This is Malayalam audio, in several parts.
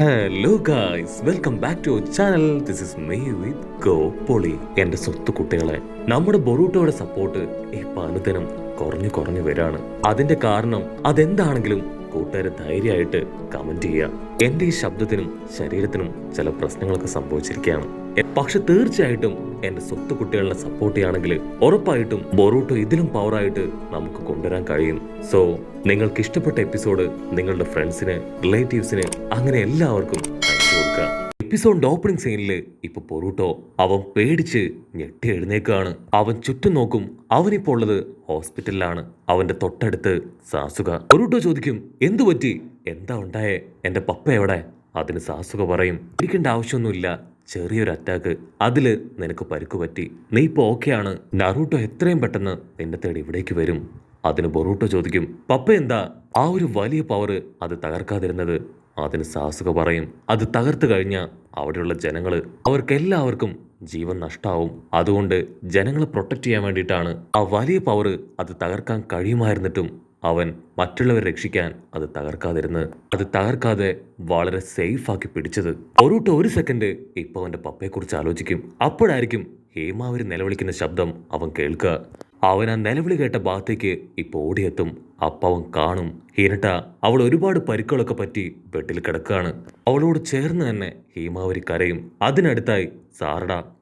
Hello guys, welcome back to channel. This is me with go പൊളി. എന്റെ സ്വത്ത് കുട്ടികളെ, നമ്മുടെ ബൊറൂട്ടോയുടെ സപ്പോർട്ട് ഇപ്പൊ അനുദിനം കുറഞ്ഞു കുറഞ്ഞു വരാണ്. അതിന്റെ കാരണം അതെന്താണെങ്കിലും കൂട്ടുകാരെ ധൈര്യമായിട്ട് കമന്റ് ചെയ്യുക. എന്റെ ഈ ശബ്ദത്തിനും ശരീരത്തിനും ചില പ്രശ്നങ്ങളൊക്കെ സംഭവിച്ചിരിക്കുകയാണ്. പക്ഷെ തീർച്ചയായിട്ടും എന്റെ സ്വത്ത് കുട്ടികളെ സപ്പോർട്ട് ചെയ്യുകയാണെങ്കിൽ ഉറപ്പായിട്ടും ബൊറൂട്ടോ ഇതിലും പവറായിട്ട് നമുക്ക് കൊണ്ടുവരാൻ കഴിയും. സോ നിങ്ങൾക്ക് ഇഷ്ടപ്പെട്ട എപ്പിസോഡ് നിങ്ങളുടെ ഫ്രണ്ട്സിന്, റിലേറ്റീവ്സിന്, അങ്ങനെ എല്ലാവർക്കും അയച്ചു കൊടുക്കുക. എപ്പിസോഡിന്റെ ഓപ്പണിംഗ് സീനിൽ ഇപ്പൊ ബൊറൂട്ടോ അവൻ പേടിച്ച് ഞെട്ടി എഴുന്നേക്കാണ്. അവൻ ചുറ്റും നോക്കും. അവനിപ്പോ ഉള്ളത് ഹോസ്പിറ്റലിലാണ്. അവന്റെ തൊട്ടടുത്ത് സാസുക. ബൊറൂട്ടോ ചോദിക്കും, എന്തു പറ്റി, എന്താ ഉണ്ടായേ, എന്റെ പപ്പ എവിടെ? അതിന് സാസുക പറയും, ഇരിക്കേണ്ട ആവശ്യമൊന്നുമില്ല, ചെറിയൊരു അറ്റാക്ക്, അതില് നിനക്ക് പരിക്ക് പറ്റി, നീ ഇപ്പൊ ഓക്കെയാണ്. നറൂട്ടോ എത്രയും പെട്ടെന്ന് നിന്നെ തേടി ഇവിടേക്ക് വരും. അതിന് ബൊറൂട്ടോ ചോദിക്കും, പപ്പ എന്താ ആ ഒരു വലിയ പവർ അത് തകർക്കാതിരുന്നത്? അതിന് സാസുക പറയും, അത് തകർത്തു കഴിഞ്ഞാൽ അവിടെയുള്ള ജനങ്ങള്, അവർക്കെല്ലാവർക്കും ജീവൻ നഷ്ടാവും. അതുകൊണ്ട് ജനങ്ങളെ പ്രൊട്ടക്ട് ചെയ്യാൻ വേണ്ടിയിട്ടാണ് ആ വലിയ പവർ അത് തകർക്കാൻ കഴിയുമായിരുന്നിട്ടും അവൻ മറ്റുള്ളവരെ രക്ഷിക്കാൻ അത് തകർക്കാതെ വളരെ സേഫ് ആക്കി പിടിച്ചത്. ബൊറൂട്ടോ ഒരു സെക്കൻഡ് ഇപ്പൊ അവന്റെ പപ്പയെ കുറിച്ച് ആലോചിക്കും. അപ്പോഴായിരിക്കും ഹേമാവരി നിലവിളിക്കുന്ന ശബ്ദം അവൻ കേൾക്കുക. അവൻ ആ നിലവിളി കേട്ട ഭാഗത്തേക്ക് ഇപ്പൊ ഓടിയെത്തും. അപ്പൊ അവൻ കാണും ഹിനട്ട അവൾ ഒരുപാട് പരിക്കുകളൊക്കെ പറ്റി ബെഡിൽ കിടക്കുകയാണ്. അവളോട് ചേർന്ന് തന്നെ ഹേമാവരി കരയും. അതിനടുത്തായി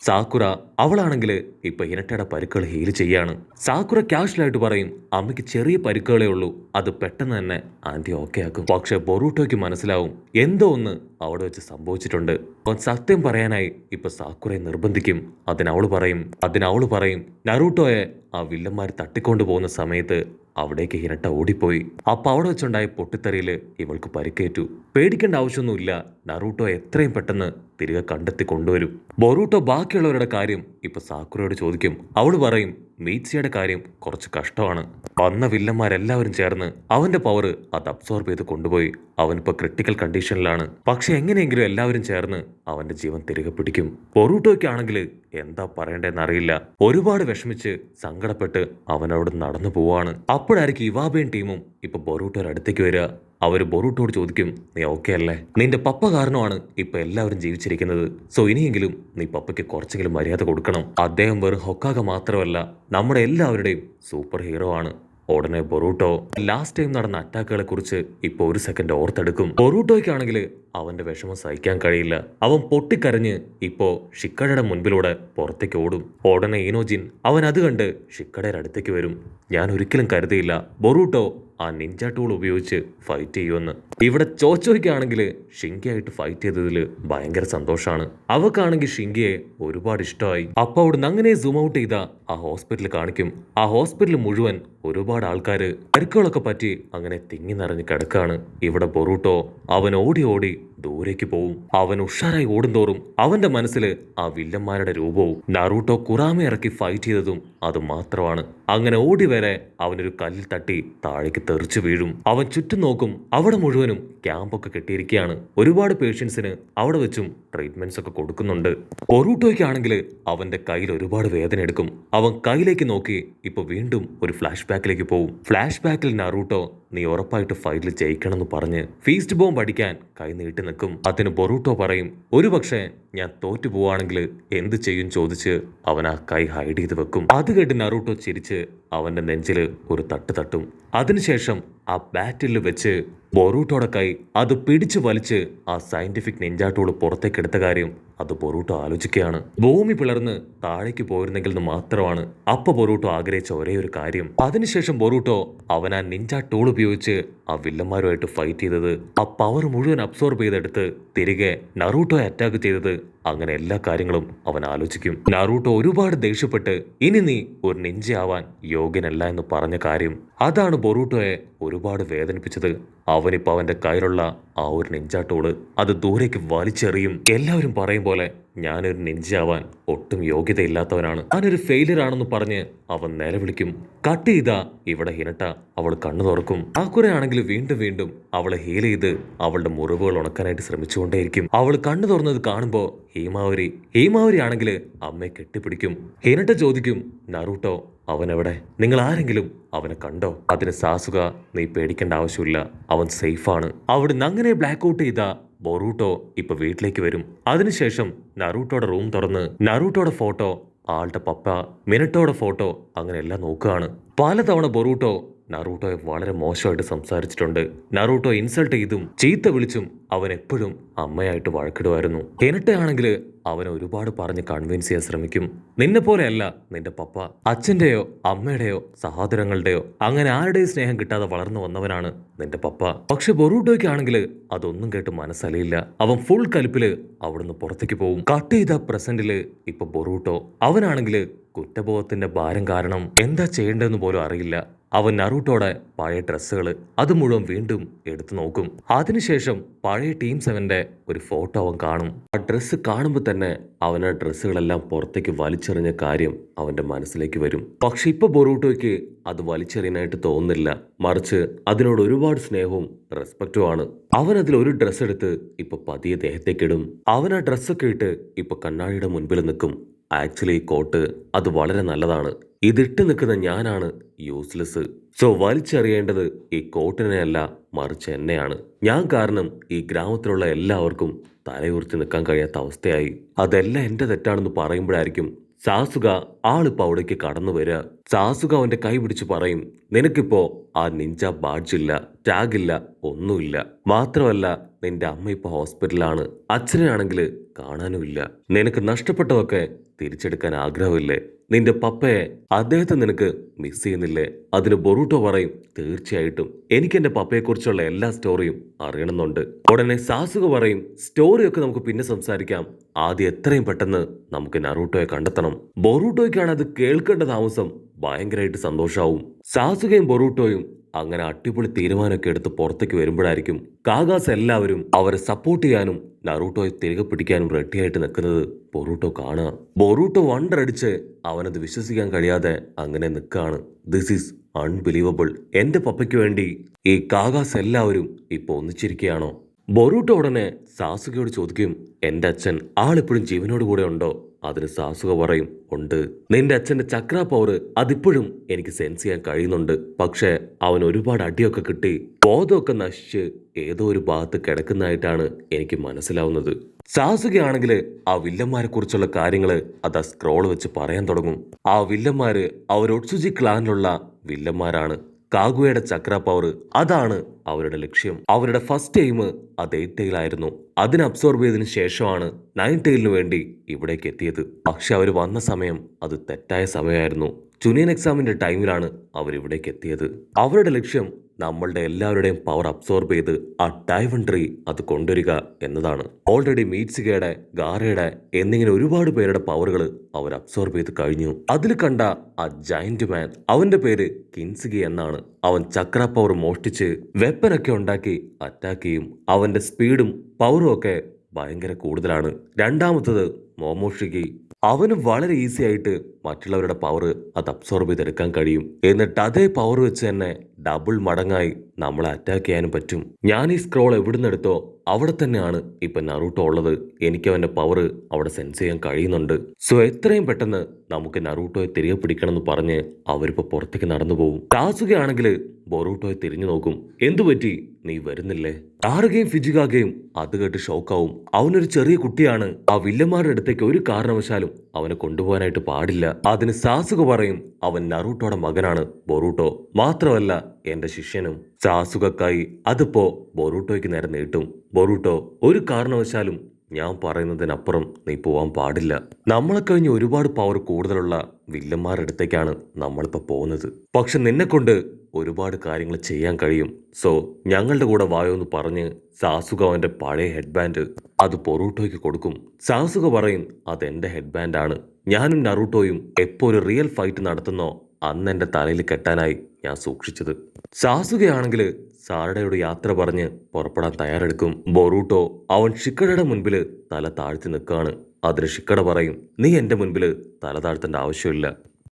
സാക്കുറ അവളാണെങ്കിൽ ഇപ്പൊ ഹിനട്ടയുടെ പരിക്കുകൾ ഹീൽ ചെയ്യാണ്. സാക്കുറ കാഷ്വലായിട്ട് പറയും, അമ്മയ്ക്ക് ചെറിയ പരിക്കുകളേ ഉള്ളൂ, അത് പെട്ടെന്ന് തന്നെ ആന്റി ഓക്കെ ആക്കും. പക്ഷെ ബൊറൂട്ടോയ്ക്ക് മനസ്സിലാവും എന്തോ ഒന്ന് അവിടെ വെച്ച് സംഭവിച്ചിട്ടുണ്ട്. അവൻ സത്യം പറയാനായി ഇപ്പൊ സാക്കുറയെ നിർബന്ധിക്കും. അതിനവള് പറയും നറൂട്ടോയെ ആ വില്ലന്മാർ തട്ടിക്കൊണ്ടു പോകുന്ന സമയത്ത് അവിടേക്ക് ഹിനട്ട ഓടിപ്പോയി. അപ്പൊ അവിടെ വെച്ചുണ്ടായ പൊട്ടിത്തെറിയില് ഇവൾക്ക് പരിക്കേറ്റു. പേടിക്കേണ്ട ആവശ്യമൊന്നുമില്ല, നറൂട്ടോ എത്രയും പെട്ടെന്ന് തിരികെ കണ്ടെത്തി കൊണ്ടുവരും. ബൊറൂട്ടോ ബാക്കിയുള്ളവരുടെ കാര്യം ഇപ്പൊ സാക്കുറയോട് ചോദിക്കും. അവള് പറയും, മീറ്റ്സിയുടെ കാര്യം കുറച്ച് കഷ്ടമാണ്. വന്ന വില്ലന്മാരെല്ലാവരും ചേർന്ന് അവന്റെ പവർ അത് അബ്സോർബ് ചെയ്ത് കൊണ്ടുപോയി. അവനിപ്പോ ക്രിട്ടിക്കൽ കണ്ടീഷനിലാണ്. പക്ഷെ എങ്ങനെയെങ്കിലും എല്ലാവരും ചേർന്ന് അവന്റെ ജീവൻ തിരികെ പിടിക്കും. ബൊറൂട്ടോയ്ക്കാണെങ്കിൽ എന്താ പറയണ്ടേന്ന് അറിയില്ല. ഒരുപാട് വിഷമിച്ച് സങ്കടപ്പെട്ട് അവനോട് നടന്നു പോവാണ്. അപ്പോഴായിരിക്കും ഇവാബയും ടീമും ഇപ്പൊ ബൊറൂട്ടോയുടെ അടുത്തേക്ക് വരിക. അവര് ബൊറൂട്ടോട് ചോദിക്കും, നീ ഓക്കെ അല്ലേ? നിന്റെ പപ്പ കാരണമാണ് ഇപ്പൊ എല്ലാവരും ജീവിച്ചിരിക്കുന്നത്. സോ ഇനിയെങ്കിലും നീ പപ്പയ്ക്ക് കുറച്ചെങ്കിലും മര്യാദ കൊടുക്കണം. അദ്ദേഹം വെറും ഹൊക്കാഗ മാത്രമല്ല, നമ്മുടെ എല്ലാവരുടെയും സൂപ്പർ ഹീറോ ആണ്. ഉടനെ ബൊറൂട്ടോ ലാസ്റ്റ് ടൈം നടന്ന അറ്റാക്കുകളെ കുറിച്ച് ഇപ്പൊ ഒരു സെക്കൻഡ് ഓർത്തെടുക്കും. ബൊറൂട്ടോയ്ക്കാണെങ്കിൽ അവന്റെ വിഷമം സഹിക്കാൻ കഴിയില്ല. അവൻ പൊട്ടിക്കരഞ്ഞ് ഇപ്പോ ഷിക്കടയുടെ മുൻപിലൂടെ പുറത്തേക്ക് ഓടും. ഉടനെ ഇനോജിൻ അവൻ അത് കണ്ട് ഷിക്കടയുടെ അടുത്തേക്ക് വരും. ഞാൻ ഒരിക്കലും കരുതിയില്ല ബൊറൂട്ടോ ആ നിഞ്ച ടൂൾ ഉപയോഗിച്ച് ഫൈറ്റ് ചെയ്യുമെന്ന്. ഇവിടെ ചോച്ചോയ്ക്കാണെങ്കിൽ ഷിങ്കിയായിട്ട് ഫൈറ്റ് ചെയ്തതിൽ ഭയങ്കര സന്തോഷമാണ്. അവക്കാണെങ്കിൽ ഷിങ്കിയെ ഒരുപാട് ഇഷ്ടമായി. അപ്പൊ അവിടുന്ന് അങ്ങനെ സൂം ഔട്ട് ചെയ്ത ആ ഹോസ്പിറ്റൽ കാണിക്കും. ആ ഹോസ്പിറ്റൽ മുഴുവൻ ഒരുപാട് ആൾക്കാര് പരിക്കുകളൊക്കെ പറ്റി അങ്ങനെ തിങ്ങി നിറഞ്ഞ് കിടക്കാണ്. ഇവിടെ ബൊറൂട്ടോ അവൻ ഓടി ഓടി ദൂരേക്ക് പോവും. അവൻ ഉഷാറായി ഓടുന്തോറും അവന്റെ മനസ്സിൽ ആ വില്ലന്മാരുടെ രൂപവും നറൂട്ടോ കുറാമ ഇറക്കി ഫൈറ്റ് ചെയ്തതും അത് മാത്രമാണ്. അങ്ങനെ ഓടി വരെ അവനൊരു കല്ലിൽ തട്ടി താഴേക്ക് തെറിച്ചു വീഴും. അവൻ ചുറ്റും നോക്കും. അവിടെ മുഴുവനും ക്യാമ്പൊക്കെ കെട്ടിയിരിക്കുകയാണ്. ഒരുപാട് പേഷ്യൻസിന് അവിടെ വെച്ചും ട്രീറ്റ്മെന്റ്സ് ഒക്കെ കൊടുക്കുന്നുണ്ട്. ബൊറൂട്ടോയ്ക്കാണെങ്കിൽ അവന്റെ കയ്യിൽ ഒരുപാട് വേദന എടുക്കും. അവൻ കയ്യിലേക്ക് നോക്കി ഇപ്പൊ വീണ്ടും ഒരു ഫ്ലാഷ് ബാക്കിലേക്ക് പോവും. ഫ്ലാഷ് ബാക്കിൽ നറൂട്ടോ നീ ഉറപ്പായിട്ട് ഫൈറ്റിൽ ജയിക്കണമെന്ന് പറഞ്ഞ് ഫീസ്റ്റ് ബോംബ് അടിക്കാൻ കൈ നീട്ടി നിൽക്കും. അതിന് ബൊറൂട്ടോ പറയും, ഒരു പക്ഷേ ഞാൻ തോറ്റു പോവാണെങ്കിൽ എന്ത് ചെയ്യും ചോദിച്ച് അവൻ ആ കൈ ഹൈഡ് ചെയ്ത് വെക്കും. അത് കേട്ട് നറൂട്ടോ ചിരിച്ച് അവന്റെ നെഞ്ചില് ഒരു തട്ട് തട്ടും. അതിനുശേഷം ആ ബാറ്റിൽ വെച്ച് ബൊറൂട്ടോയുടെ കൈ അത് പിടിച്ചു വലിച്ച് ആ സയന്റിഫിക് നിഞ്ച ടൂൾ പുറത്തേക്ക് എടുത്ത കാര്യം അത് ബൊറൂട്ടോ ആലോചിക്കുകയാണ്. ഭൂമി പിളർന്ന് താഴേക്ക് പോയിരുന്നെങ്കിൽ എന്ന് മാത്രമാണ് അപ്പൊ ബൊറൂട്ടോ ആഗ്രഹിച്ച ഒരേ ഒരു കാര്യം. അതിനുശേഷം ബൊറൂട്ടോ അവൻ ആ നിഞ്ച ടൂൾ ഉപയോഗിച്ച് ആ വില്ലന്മാരുമായിട്ട് ഫൈറ്റ് ചെയ്തത്, ആ പവർ മുഴുവൻ അബ്സോർബ് ചെയ്തെടുത്ത് തിരികെ നറൂട്ടോയെ അറ്റാക്ക് ചെയ്തത്, അങ്ങനെ എല്ലാ കാര്യങ്ങളും അവൻ ആലോചിക്കും. നറൂട്ടോ ഒരുപാട് ദേഷ്യപ്പെട്ട് ഇനി നീ ഒരു നിഞ്ച ആവാൻ യോഗ്യനല്ല എന്ന് പറഞ്ഞ കാര്യം അതാണ് ബൊറൂട്ടോയെ ഒരുപാട് വേദനിപ്പിച്ചത്. അവനിപ്പോ അവന്റെ കയ്യിലുള്ള ആ ഒരു നിഞ്ച ടൂള് അത് ദൂരേക്ക് വലിച്ചെറിയും. എല്ലാവരും പറയും പോലെ ഞാനൊരു നിഞ്ച ആവാൻ ഒട്ടും യോഗ്യതയില്ലാത്തവനാണ്, ഞാനൊരു ഫെയിലിയർ ആണെന്ന് പറഞ്ഞ് അവൻ നിലവിളിക്കും. കട്ട് ചെയ്താ ഇവിടെ ഹിനട്ട അവൾ കണ്ണു തുറക്കും. ആക്കുറയാണെങ്കിൽ വീണ്ടും വീണ്ടും അവളെ ഹീൽ ചെയ്ത് അവളുടെ മുറിവുകൾ ഉണക്കാനായിട്ട് ശ്രമിച്ചുകൊണ്ടേയിരിക്കും. അവൾ കണ്ണു തുറന്നത് കാണുമ്പോ ഹേമാവരി ആണെങ്കിൽ അമ്മയെ കെട്ടിപ്പിടിക്കും. ഹിനട്ട ചോദിക്കും, നറൂട്ടോ അവനെവിടെ? നിങ്ങൾ ആരെങ്കിലും അവനെ കണ്ടോ? അതിന് സാസുക, നീ പേടിക്കേണ്ട ആവശ്യമില്ല, അവൻ സേഫാണ്. അവിടുന്ന് അങ്ങനെ ബ്ലാക്ക് ഔട്ട് ചെയ്ത ബൊറൂട്ടോ ഇപ്പൊ വീട്ടിലേക്ക് വരും. അതിനുശേഷം നറൂട്ടോയുടെ റൂം തുറന്ന് നറൂട്ടോയുടെ ഫോട്ടോ, ആളുടെ പപ്പ, മിനട്ടോയുടെ ഫോട്ടോ അങ്ങനെ എല്ലാം നോക്കുകയാണ്. പലതവണ ബൊറൂട്ടോ നറൂട്ടോയെ വളരെ മോശമായിട്ട് സംസാരിച്ചിട്ടുണ്ട്. നറൂട്ടോ ഇൻസൾട്ട് ചെയ്തും ചീത്ത വിളിച്ചും അവൻ എപ്പോഴും അമ്മയായിട്ട് വഴക്കിടുമായിരുന്നു. ഹിനട്ടയാണെങ്കിൽ അവനെ ഒരുപാട് പറഞ്ഞ് കൺവിൻസ് ചെയ്യാൻ ശ്രമിക്കും. നിന്നെ പോലെയല്ല നിന്റെ പപ്പ. അച്ഛന്റെയോ അമ്മയുടെയോ സഹോദരങ്ങളുടെയോ അങ്ങനെ ആരുടെയും സ്നേഹം കിട്ടാതെ വളർന്നു വന്നവനാണ് നിന്റെ പപ്പ. പക്ഷെ ബൊറൂട്ടോയ്ക്കാണെങ്കിൽ അതൊന്നും കേട്ട് മനസ്സലിയില്ല. അവൻ ഫുൾ കലിപ്പില് അവിടുന്ന് പുറത്തേക്ക് പോകും. കട്ട് ചെയ്ത പ്രസന്റില് ഇപ്പൊ ബൊറൂട്ടോ അവനാണെങ്കിൽ കുറ്റബോധത്തിന്റെ ഭാരം കാരണം എന്താ ചെയ്യേണ്ടതെന്ന് പോലും അറിയില്ല. അവൻ നറൂട്ടോയുടെ പഴയ ഡ്രസ്സുകൾ അത് മുഴുവൻ വീണ്ടും എടുത്തു നോക്കും. അതിനുശേഷം പഴയ ടീം 7ന്റെ ഒരു ഫോട്ടോ അവൻ കാണും. ആ ഡ്രസ്സ് കാണുമ്പോൾ തന്നെ അവൻ ആ ഡ്രസ്സുകളെല്ലാം പുറത്തേക്ക് വലിച്ചെറിഞ്ഞ കാര്യം അവന്റെ മനസ്സിലേക്ക് വരും. പക്ഷെ ഇപ്പൊ ബൊറൂട്ടോയ്ക്ക് അത് വലിച്ചെറിയാനായിട്ട് തോന്നുന്നില്ല. മറിച്ച് അതിനോട് ഒരുപാട് സ്നേഹവും റെസ്പെക്റ്റും ആണ്. അവൻ അതിൽ ഒരു ഡ്രസ്സ് എടുത്ത് ഇപ്പൊ പതിയെ ദേഹത്തേക്കിടും. അവൻ ആ ഡ്രസ്സൊക്കെ ഇട്ട് ഇപ്പൊ കണ്ണാടിയുടെ മുൻപിൽ നിൽക്കും. ആക്ച്വലി ഈ കോട്ട് അത് വളരെ നല്ലതാണ്. ഇതിട്ട് നിൽക്കുന്ന ഞാനാണ് യൂസ്ലെസ്. സോ വലിച്ചെറിയേണ്ടത് ഈ കോട്ടിനെയല്ല മറിച്ച് എന്നെയാണ്. ഞാൻ കാരണം ഈ ഗ്രാമത്തിലുള്ള എല്ലാവർക്കും തലയുർത്തി നിൽക്കാൻ കഴിയാത്ത അവസ്ഥയായി. അതെല്ലാം എന്റെ തെറ്റാണെന്ന് പറയുമ്പോഴായിരിക്കും സാസുക ആളിപ്പോ അവിടേക്ക് കടന്നു വരിക. സാസുക അവന്റെ കൈ പിടിച്ച് പറയും, നിനക്കിപ്പോ ആ നിഞ്ച ബാഡ്ജില്ല, ടാഗില്ല, ഒന്നുമില്ല. മാത്രമല്ല നിന്റെ അമ്മ ഇപ്പൊ ഹോസ്പിറ്റലാണ്. അച്ഛനാണെങ്കിൽ കാണാനുമില്ല. നിനക്ക് നഷ്ടപ്പെട്ടതൊക്കെ തിരിച്ചെടുക്കാൻ ആഗ്രഹമില്ലേ? നിന്റെ പപ്പയെ, അദ്ദേഹത്തെ നിനക്ക് മിസ് ചെയ്യുന്നില്ലേ? അതിന് ബൊറൂട്ടോ പറയും, തീർച്ചയായിട്ടും എനിക്ക് എന്റെ പപ്പയെക്കുറിച്ചുള്ള എല്ലാ സ്റ്റോറിയും അറിയണമെന്നുണ്ട്. ഉടനെ സാസുക പറയും, സ്റ്റോറിയൊക്കെ നമുക്ക് പിന്നെ സംസാരിക്കാം. ആദ്യം എത്രയും പെട്ടെന്ന് നമുക്ക് നറൂട്ടോയെ കണ്ടെത്തണം. ബൊറൂട്ടോയ്ക്കാണ് അത് കേൾക്കേണ്ട താമസം ഭയങ്കരമായിട്ട് സന്തോഷാവും. സാസുകയും ബൊറൂട്ടോയും അങ്ങനെ അടിപൊളി തീരുമാനമൊക്കെ എടുത്ത് പുറത്തേക്ക് വരുമ്പോഴായിരിക്കും കാഗാസ് എല്ലാവരും അവരെ സപ്പോർട്ട് ചെയ്യാനും നറൂട്ടോയെ തിരികെ പിടിക്കാനും റെഡിയായിട്ട് നിൽക്കുന്നത് ബൊറൂട്ടോ കാണുക. ബൊറൂട്ടോ വണ്ടടിച്ച് അവനത് വിശ്വസിക്കാൻ കഴിയാതെ അങ്ങനെ നിൽക്കുകയാണ്. This is unbelievable. എന്റെ പപ്പയ്ക്ക് വേണ്ടി ഈ കാഗാസ് എല്ലാവരും ഇപ്പൊ ഒന്നിച്ചിരിക്കുകയാണോ? ബൊറൂട്ടോ ഉടനെ സാസുകയോട് ചോദിക്കും, എന്റെ അച്ഛൻ ആളിപ്പോഴും ജീവനോട് കൂടെ ഉണ്ടോ? അതിന് സാസുക പറയും, ഉണ്ട്. നിന്റെ അച്ഛന്റെ ചക്ര പവർ അതിപ്പോഴും എനിക്ക് സെൻസ് ചെയ്യാൻ കഴിയുന്നുണ്ട്. പക്ഷെ അവൻ ഒരുപാട് അടിയൊക്കെ കിട്ടി ബോധമൊക്കെ നശിച്ച് ഏതോ ഒരു ഭാഗത്ത് കിടക്കുന്നതായിട്ടാണ് എനിക്ക് മനസ്സിലാവുന്നത്. സാസുകയാണെങ്കിൽ ആ വില്ലന്മാരെ കുറിച്ചുള്ള കാര്യങ്ങള് അത് ആ സ്ക്രോൾ വെച്ച് പറയാൻ തുടങ്ങും. ആ വില്ലന്മാര് അവർ ഒട്സുജി ക്ലാനിലുള്ള വില്ലന്മാരാണ്. കാഗുവയുടെ ചക്ര പവർ അതാണ് അവരുടെ ലക്ഷ്യം. അവരുടെ ഫസ്റ്റ് എയിം അത് 8 ടൈലായിരുന്നു. അതിനെ അബ്സോർബ് ചെയ്തതിനു ശേഷമാണ് 9 ടൈലിന് വേണ്ടി ഇവിടേക്ക് എത്തിയത്. പക്ഷെ അവർ വന്ന സമയം അത് തെറ്റായ സമയമായിരുന്നു. ജൂനിയർ എക്സാമിന്റെ ടൈമിലാണ് അവർ ഇവിടേക്ക് എത്തിയത്. അവരുടെ ലക്ഷ്യം നമ്മളുടെ എല്ലാവരുടെയും പവർ അബ്സോർബ് ചെയ്ത് ആ ഡൈമണ്ട് ട്രീ അത് കൊണ്ടുവരിക എന്നതാണ്. ഓൾറെഡി മീറ്റ്സുകയുടെ, ഗാറയുടെ എന്നിങ്ങനെ ഒരുപാട് പേരുടെ പവറുകൾ അവർ അബ്സോർബ് ചെയ്ത് കഴിഞ്ഞു. അതിൽ കണ്ട ആ ജയന്റ് മാൻ, അവന്റെ പേര് കിൻസുഗി എന്നാണ്. അവൻ ചക്ര പവർ മോഷ്ടിച്ച് വെപ്പനൊക്കെ ഉണ്ടാക്കി അറ്റാക്ക് ചെയ്യും. അവന്റെ സ്പീഡും പവറും ഒക്കെ ഭയങ്കര കൂടുതലാണ്. രണ്ടാമത്തത് മോമോഷിഗി. അവന് വളരെ ഈസി ആയിട്ട് മറ്റുള്ളവരുടെ പവർ അത് അബ്സോർബ് ചെയ്തെടുക്കാൻ കഴിയും. എന്നിട്ട് അതേ പവർ വെച്ച് തന്നെ ഡബിൾ മടങ്ങായി നമ്മളെ അറ്റാക്ക് ചെയ്യാനും പറ്റും. ഞാൻ ഈ സ്ക്രോൾ എവിടുന്ന് എടുത്തോ അവിടെ തന്നെയാണ് ഇപ്പൊ നറൂട്ടോ ഉള്ളത്. എനിക്ക് അവന്റെ പവർ അവിടെ സെൻസ് ചെയ്യാൻ കഴിയുന്നുണ്ട്. സോ എത്രയും പെട്ടെന്ന് നമുക്ക് നറൂട്ടോയെ തിരികെ പിടിക്കണം എന്ന് പറഞ്ഞ് അവരിപ്പോ പുറത്തേക്ക് നടന്നു പോകും. സാസുകയാണെങ്കിൽ ബൊറൂട്ടോയെ തിരിഞ്ഞു നോക്കും. എന്തുപറ്റി, നീ വരുന്നില്ലേ? ടാറുകയും ഫിജികാഗയും അത് കേട്ട് ഷോക്കാവും. അവനൊരു ചെറിയ കുട്ടിയാണ്. ആ വില്ലന്മാരുടെ അടുത്തേക്ക് ഒരു കാരണവശാലും അവനെ കൊണ്ടുപോകാനായിട്ട് പാടില്ല. അതിന് സാസുക പറയും, അവൻ നറൂട്ടോയുടെ മകനാണ് ബൊറൂട്ടോ, മാത്രമല്ല എന്റെ ശിഷ്യനും. സാസുകക്കായി അതിപ്പോ ബൊറൂട്ടോയ്ക്ക് നേരെ നീട്ടും. ബൊറൂട്ടോ, ഒരു കാരണവശാലും ഞാൻ പറയുന്നതിനപ്പുറം നീ പോവാൻ പാടില്ല. നമ്മളെ കഴിഞ്ഞ് ഒരുപാട് പവർ കൂടുതലുള്ള വില്ലന്മാരുടെ അടുത്തേക്കാണ് നമ്മളിപ്പോ പോകുന്നത്. പക്ഷെ നിന്നെ കൊണ്ട് ഒരുപാട് കാര്യങ്ങൾ ചെയ്യാൻ കഴിയും. സോ ഞങ്ങളുടെ കൂടെ വായോ എന്ന് പറഞ്ഞ് സാസുക അവന്റെ പഴയ ഹെഡ് ബാൻഡ് അത് ബൊറൂട്ടോയ്ക്ക് കൊടുക്കും. സാസുക പറയും, അതെന്റെ ഹെഡ് ബാൻഡ് ആണ്. ഞാനും നറൂട്ടോയും എപ്പോ ഒരു റിയൽ ഫൈറ്റ് നടത്തുന്നോ അന്ന് എന്റെ തലയിൽ കെട്ടാനായി ഞാൻ സൂക്ഷിച്ചത്. സാസുകയാണെങ്കിൽ സാരഡയോട് യാത്ര പറഞ്ഞ് പുറപ്പെടാൻ തയ്യാറെടുക്കും. ബൊറൂട്ടോ അവൻ ഷിക്കഡയുടെ മുൻപിൽ തല താഴ്ത്തി നിൽക്കുകയാണ്. അതിന് ഷിക്കഡ പറയും, നീ എന്റെ മുൻപിൽ തല താഴ്ത്തേണ്ട ആവശ്യമില്ല.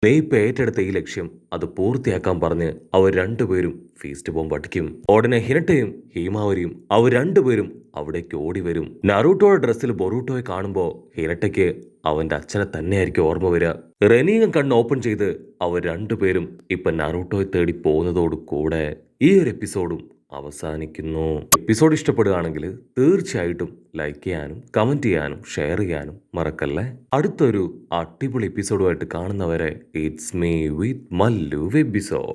നീ ഇപ്പൊ ഏറ്റെടുത്ത ഈ ലക്ഷ്യം അത് പൂർത്തിയാക്കാൻ പറഞ്ഞ് അവർ രണ്ടുപേരും ഫീസ്റ്റ് ബോംബ് അടിക്കും. ഉടനെ ഹിനട്ടയും ഹീമാവരിയും അവർ രണ്ടുപേരും അവിടേക്ക് ഓടി വരും. നറൂട്ടോയുടെ ഡ്രസ്സിൽ ബൊറൂട്ടോയെ കാണുമ്പോൾ ഹിനട്ടയ്ക്ക് അവന്റെ അച്ഛനെ തന്നെയായിരിക്കും ഓർമ്മ വരിക. റെനീഗൻ കണ്ണ് ഓപ്പൺ ചെയ്ത് അവർ രണ്ടുപേരും ഇപ്പൊ നറൂട്ടോയെ തേടി പോകുന്നതോടു കൂടെ ഈ ഒരു എപ്പിസോഡും അവസാനിക്കുന്നു. എപ്പിസോഡ് ഇഷ്ടപ്പെടുകയാണെങ്കിൽ തീർച്ചയായിട്ടും ലൈക്ക് ചെയ്യാനും കമന്റ് ചെയ്യാനും ഷെയർ ചെയ്യാനും മറക്കല്ലേ. അടുത്തൊരു അടിപൊളി എപ്പിസോഡുമായിട്ട് കാണുന്നവരെ it's me with Mallu episode.